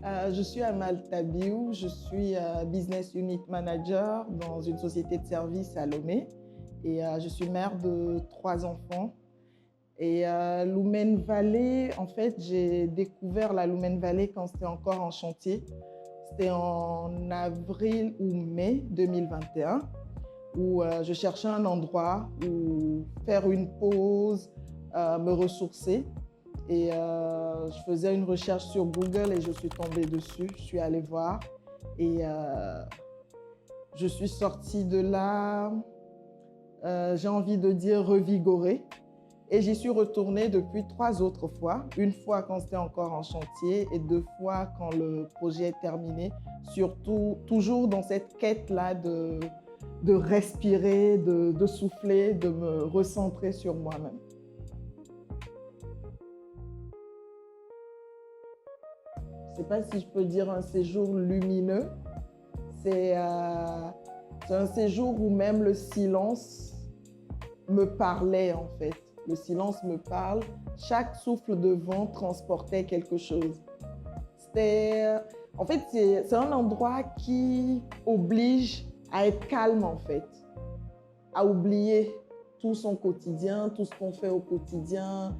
Je suis Amal Tabiou, je suis Business Unit Manager dans une société de services à Lomé et je suis mère de 3 enfants. Et Lumen Valley, en fait, j'ai découvert la Lumen Valley quand c'était encore en chantier. C'était en avril ou mai 2021 où je cherchais un endroit où faire une pause, me ressourcer. Et je faisais une recherche sur Google et je suis tombée dessus. Je suis allée voir et je suis sortie de là, j'ai envie de dire revigorée. Et j'y suis retournée depuis 3 autres fois. Une fois quand c'était encore en chantier et 2 fois quand le projet est terminé. Surtout, toujours dans cette quête-là de respirer, de souffler, de me recentrer sur moi-même. Je ne sais pas si je peux dire un séjour lumineux. C'est un séjour où même le silence me parlait en fait. Le silence me parle. Chaque souffle de vent transportait quelque chose. En fait, c'est un endroit qui oblige à être calme en fait, à oublier tout son quotidien, tout ce qu'on fait au quotidien,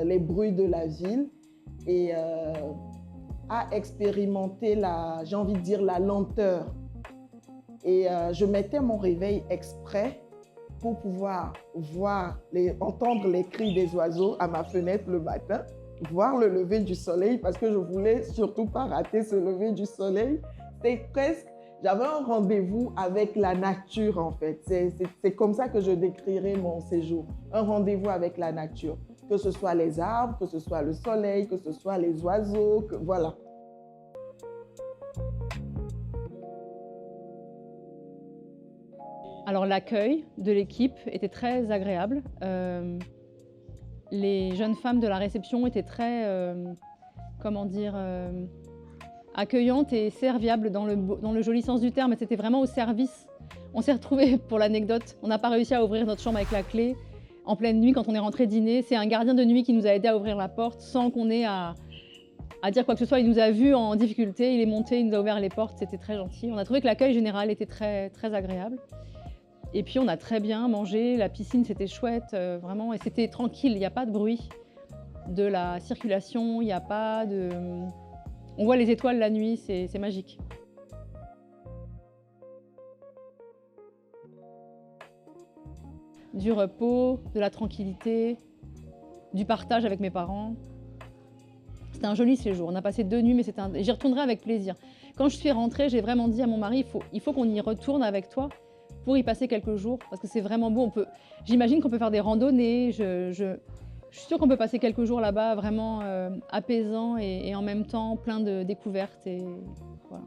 les bruits de la ville et à expérimenter j'ai envie de dire, la lenteur. Et je mettais mon réveil exprès pour pouvoir entendre les cris des oiseaux à ma fenêtre le matin, voir le lever du soleil parce que je voulais surtout pas rater ce lever du soleil. J'avais un rendez-vous avec la nature en fait. C'est comme ça que je décrirais mon séjour. Un rendez-vous avec la nature. Que ce soit les arbres, que ce soit le soleil, que ce soit les oiseaux, voilà. Alors l'accueil de l'équipe était très agréable. Les jeunes femmes de la réception étaient très, accueillantes et serviables dans le joli sens du terme. C'était vraiment au service. On s'est retrouvés, pour l'anecdote, on n'a pas réussi à ouvrir notre chambre avec la clé en pleine nuit quand on est rentré dîner. C'est un gardien de nuit qui nous a aidés à ouvrir la porte sans qu'on ait à dire quoi que ce soit. Il nous a vus en difficulté, il est monté, il nous a ouvert les portes, c'était très gentil. On a trouvé que l'accueil général était très, très agréable. Et puis on a très bien mangé, la piscine c'était chouette, vraiment, et c'était tranquille, il n'y a pas de bruit de la circulation, il n'y a pas de... On voit les étoiles la nuit, c'est magique. Du repos, de la tranquillité, du partage avec mes parents. C'était un joli séjour, on a passé 2 nuits, mais j'y retournerai avec plaisir. Quand je suis rentrée, j'ai vraiment dit à mon mari, il faut qu'on y retourne avec toi pour y passer quelques jours, parce que c'est vraiment beau. J'imagine qu'on peut faire des randonnées, je suis sûre qu'on peut passer quelques jours là-bas vraiment apaisants et en même temps plein de découvertes. Et voilà.